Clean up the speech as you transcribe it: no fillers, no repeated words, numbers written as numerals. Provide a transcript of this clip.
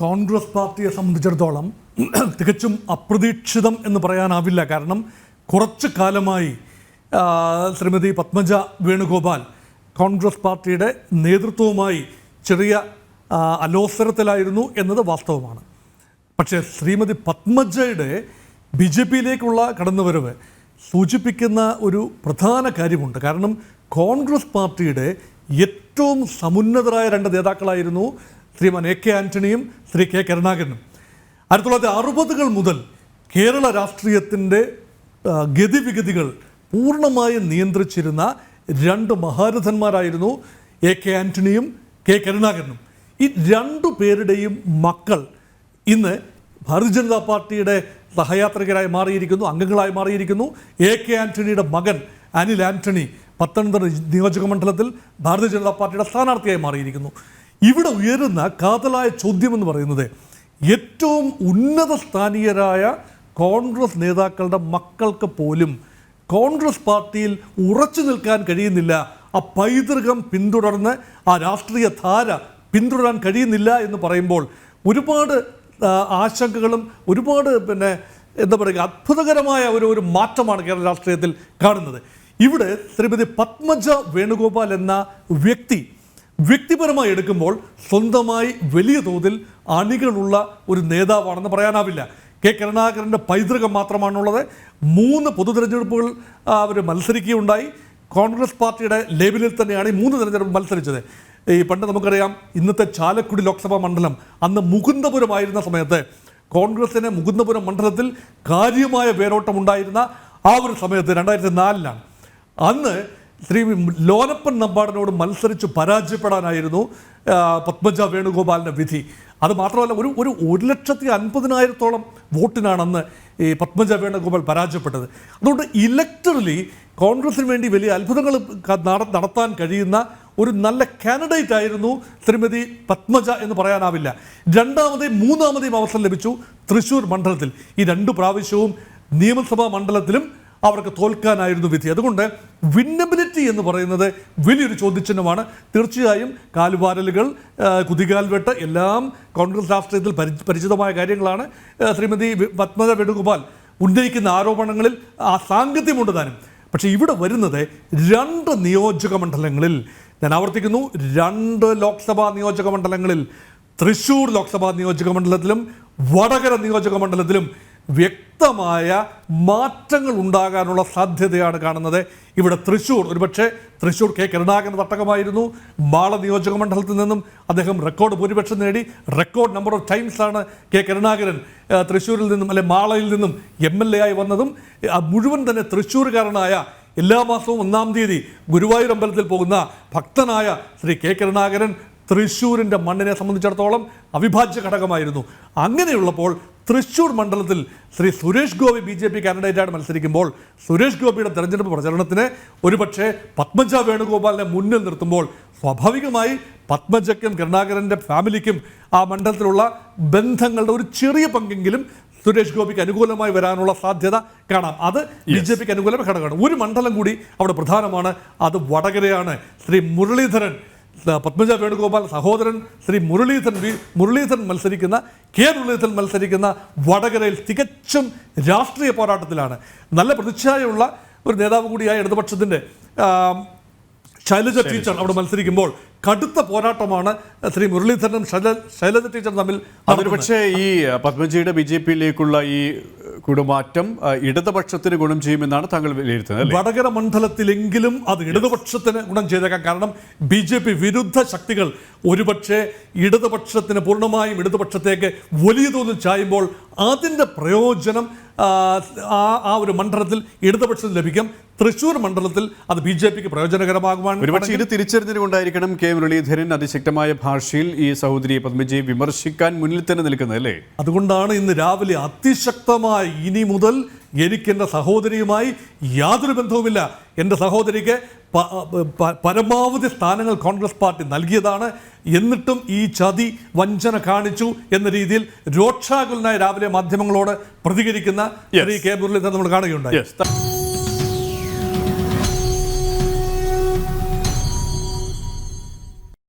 കോൺഗ്രസ് പാർട്ടിയെ സംബന്ധിച്ചിടത്തോളം തികച്ചും അപ്രതീക്ഷിതം എന്ന് പറയാനാവില്ല. കാരണം കുറച്ചു കാലമായി ശ്രീമതി പത്മജ വേണുഗോപാൽ കോൺഗ്രസ് പാർട്ടിയുടെ നേതൃത്വവുമായി ചെറിയ അലോസരത്തിലായിരുന്നു എന്നത് വാസ്തവമാണ്. പക്ഷേ ശ്രീമതി പത്മജയുടെ ബി ജെ പിയിലേക്കുള്ള കടന്നുവരവ് സൂചിപ്പിക്കുന്ന ഒരു പ്രധാന കാര്യമുണ്ട്. കാരണം കോൺഗ്രസ് പാർട്ടിയുടെ ഏറ്റവും സമുന്നതരായ രണ്ട് നേതാക്കളായിരുന്നു ശ്രീമാൻ എ കെ ആൻ്റണിയും ശ്രീ കെ കരുണാകരനും. 1960 മുതൽ കേരള രാഷ്ട്രീയത്തിൻ്റെ ഗതിവിഗതികൾ പൂർണ്ണമായും നിയന്ത്രിച്ചിരുന്ന രണ്ട് മഹാരഥന്മാരായിരുന്നു എ കെ ആൻ്റണിയും കെ കരുണാകരനും. ഈ രണ്ടു പേരുടെയും മക്കൾ ഇന്ന് ഭാരതീയ ജനതാ പാർട്ടിയുടെ സഹയാത്രികരായി മാറിയിരിക്കുന്നു, അംഗങ്ങളായി മാറിയിരിക്കുന്നു. എ കെ ആൻ്റണിയുടെ മകൻ അനിൽ ആൻ്റണി പത്തനംതിട്ട നിയോജക മണ്ഡലത്തിൽ ഭാരതീയ ജനതാ പാർട്ടിയുടെ സ്ഥാനാർത്ഥിയായി മാറിയിരിക്കുന്നു. ഇവിടെ ഉയരുന്ന കാതലായ ചോദ്യമെന്ന് പറയുന്നത് ഏറ്റവും ഉന്നത സ്ഥാനീയരായ കോൺഗ്രസ് നേതാക്കളുടെ മക്കൾക്ക് പോലും കോൺഗ്രസ് പാർട്ടിയിൽ ഉറച്ചു നിൽക്കാൻ കഴിയുന്നില്ല, ആ പൈതൃകം പിന്തുടർന്ന് ആ രാഷ്ട്രീയ ധാര പിന്തുടരാൻ കഴിയുന്നില്ല എന്ന് പറയുമ്പോൾ ഒരുപാട് ആശങ്കകളും ഒരുപാട് എന്താ പറയുക അത്ഭുതകരമായ ഒരു മാറ്റമാണ് കേരള രാഷ്ട്രീയത്തിൽ കാണുന്നത്. ഇവിടെ ശ്രീമതി പത്മജ വേണുഗോപാൽ എന്ന വ്യക്തിപരമായി എടുക്കുമ്പോൾ സ്വന്തമായി വലിയ തോതിൽ അണികളുള്ള ഒരു നേതാവാണെന്ന് പറയാനാവില്ല. കെ കരുണാകരൻ്റെ പൈതൃകം മാത്രമാണുള്ളത്. 3 പൊതു തിരഞ്ഞെടുപ്പുകൾ അവർ മത്സരിക്കുകയുണ്ടായി. കോൺഗ്രസ് പാർട്ടിയുടെ ലേബലിൽ തന്നെയാണ് ഈ 3 തിരഞ്ഞെടുപ്പ് മത്സരിച്ചത്. ഈ പണ്ട് നമുക്കറിയാം ഇന്നത്തെ ചാലക്കുടി ലോക്സഭാ മണ്ഡലം അന്ന് മുകുന്ദപുരമായിരുന്ന സമയത്ത് കോൺഗ്രസിന് മുകുന്ദപുരം മണ്ഡലത്തിൽ കാര്യമായ വേരോട്ടം ഉണ്ടായിരുന്ന ആ ഒരു സമയത്ത് 2004 അന്ന് ശ്രീ ലോനപ്പൻ നമ്പാടനോട് മത്സരിച്ച് പരാജയപ്പെടാനായിരുന്നു പത്മജ വേണുഗോപാലിൻ്റെ വിധി. അത് മാത്രമല്ല ഒരു 1,50,000 വോട്ടിനാണ് അന്ന് ഈ പത്മജ വേണുഗോപാൽ പരാജയപ്പെട്ടത്. അതുകൊണ്ട് ഇലക്ടറലി കോൺഗ്രസിന് വേണ്ടി വലിയ അത്ഭുതങ്ങൾ നടത്താൻ കഴിയുന്ന ഒരു നല്ല കാൻഡിഡേറ്റ് ആയിരുന്നു ശ്രീമതി പത്മജ എന്ന് പറയാനാവില്ല. 2ാമതെയും 3ാമതെയും അവസരം ലഭിച്ചു തൃശ്ശൂർ മണ്ഡലത്തിൽ. ഈ 2 പ്രാവശ്യവും നിയമസഭാ മണ്ഡലത്തിലും അവർക്ക് തോൽക്കാനായിരുന്നു വിധി. അതുകൊണ്ട് വിന്നബിലിറ്റി എന്ന് പറയുന്നത് വലിയൊരു ചോദ്യചിഹ്നമാണ്. തീർച്ചയായും കാൽവാരലുകൾ, കുതികാൽവെട്ട് എല്ലാം കോൺഗ്രസ് രാഷ്ട്രീയത്തിൽ പരിചിതമായ കാര്യങ്ങളാണ്. ശ്രീമതി പത്മജ വേണുഗോപാൽ ഉന്നയിക്കുന്ന ആരോപണങ്ങളിൽ ആ സാങ്കത്യമുണ്ട് താനും. പക്ഷേ ഇവിടെ വരുന്നത് 2 നിയോജക മണ്ഡലങ്ങളിൽ, ഞാൻ ആവർത്തിക്കുന്നു, 2 ലോക്സഭാ നിയോജക മണ്ഡലങ്ങളിൽ, തൃശ്ശൂർ ലോക്സഭാ നിയോജക മണ്ഡലത്തിലും വടകര നിയോജക മണ്ഡലത്തിലും വ്യക്തമായ മാറ്റങ്ങൾ ഉണ്ടാകാനുള്ള സാധ്യതയാണ് കാണുന്നത്. ഇവിടെ തൃശ്ശൂർ ഒരുപക്ഷെ തൃശ്ശൂർ കെ കരുണാകരൻ തട്ടകമായിരുന്നു. മാള നിയോജക മണ്ഡലത്തിൽ നിന്നും അദ്ദേഹം റെക്കോർഡ് ഭൂരിപക്ഷം നേടി. റെക്കോർഡ് നമ്പർ ഓഫ് ടൈംസാണ് കെ കരുണാകരൻ തൃശ്ശൂരിൽ നിന്നും മാളയിൽ നിന്നും MLA ആയി വന്നതും. മുഴുവൻ തന്നെ തൃശ്ശൂർകാരനായ എല്ലാ മാസവും 1-ാം തീയതി ഗുരുവായൂർ അമ്പലത്തിൽ പോകുന്ന ഭക്തനായ ശ്രീ കെ കരുണാകരൻ തൃശ്ശൂരിൻ്റെ മണ്ണിനെ സംബന്ധിച്ചിടത്തോളം അവിഭാജ്യ ഘടകമായിരുന്നു. അങ്ങനെയുള്ളപ്പോൾ തൃശ്ശൂർ മണ്ഡലത്തിൽ ശ്രീ സുരേഷ് ഗോപി BJP കാൻഡിഡേറ്റായിട്ട് മത്സരിക്കുമ്പോൾ സുരേഷ് ഗോപിയുടെ തെരഞ്ഞെടുപ്പ് പ്രചരണത്തിന് ഒരുപക്ഷെ പത്മജ വേണുഗോപാലിനെ മുന്നിൽ നിർത്തുമ്പോൾ സ്വാഭാവികമായി പത്മജയ്ക്കും കരുണാകരൻ്റെ ഫാമിലിക്കും ആ മണ്ഡലത്തിലുള്ള ബന്ധങ്ങളുടെ ഒരു ചെറിയ പങ്കെങ്കിലും സുരേഷ് ഗോപിക്ക് അനുകൂലമായി വരാനുള്ള സാധ്യത കാണാം. അത് BJPക്ക് അനുകൂലമായ ഘടകമാണ്. ഒരു മണ്ഡലം കൂടി അവിടെ പ്രധാനമാണ്, അത് വടകരയാണ്. ശ്രീ മുരളീധരൻ, പത്മജ വേണുഗോപാൽ സഹോദരൻ ശ്രീ മുരളീധരൻ മത്സരിക്കുന്ന വടകരയിൽ തികച്ചും രാഷ്ട്രീയ പോരാട്ടത്തിലാണ്. നല്ല പ്രതിച്ഛായയുള്ള ഒരു നേതാവ് കൂടിയായ ഇടതുപക്ഷത്തിൻ്റെ ശൈലജ ടീച്ചർ അവിടെ മത്സരിക്കുമ്പോൾ കടുത്ത പോരാട്ടമാണ് ശ്രീ മുരളീധരനും ശൈലജ ടീച്ചറും തമ്മിൽ. പക്ഷേ ഈ പത്മജിയുടെ BJPയിലേക്കുള്ള ഈ കുടുമാറ്റം ഇടതുപക്ഷത്തിന് ഗുണം ചെയ്യുമെന്നാണ് താങ്കൾ വിലയിരുത്തുന്നത്. വടകര മണ്ഡലത്തിലെങ്കിലും അത് ഇടതുപക്ഷത്തിന് ഗുണം ചെയ്തേക്കാം. കാരണം BJP വിരുദ്ധ ശക്തികൾ ഒരുപക്ഷെ ഇടതുപക്ഷത്തിന് പൂർണ്ണമായും ഇടതുപക്ഷത്തേക്ക് വലിയ തോതിൽ ചായുമ്പോൾ അതിൻ്റെ പ്രയോജനം ആ ഒരു മണ്ഡലത്തിൽ ഇടതുപക്ഷത്തിന് ലഭിക്കും. തൃശ്ശൂർ മണ്ഡലത്തിൽ അത് BJPക്ക് പ്രയോജനകരമാകുവാൻ ഒരുപക്ഷെ ഇത് തിരിച്ചറിഞ്ഞുകൊണ്ടായിരിക്കണം കെ മുരളീധരൻ അതിശക്തമായ ഭാഷയിൽ ഈ സഹോദരിയെ പത്മജിയെ വിമർശിക്കാൻ മുന്നിൽ തന്നെ നിൽക്കുന്നത്, അല്ലേ? അതുകൊണ്ടാണ് ഇന്ന് രാവിലെ അതിശക്തമായി ഇനി മുതൽ എനിക്കെൻ്റെ സഹോദരിയുമായി യാതൊരു ബന്ധവുമില്ല, എൻ്റെ സഹോദരിക്ക് പരമാവധി സ്ഥാനങ്ങൾ കോൺഗ്രസ് പാർട്ടി നൽകിയതാണ്, എന്നിട്ടും ഈ ചതി വഞ്ചന കാണിച്ചു എന്ന രീതിയിൽ രോക്ഷാകുലനായ രാവിലെ മാധ്യമങ്ങളോട് പ്രതികരിക്കുന്ന ശ്രീ കെ മുരളീധരൻ നമ്മൾ കാണുകയുണ്ടായി.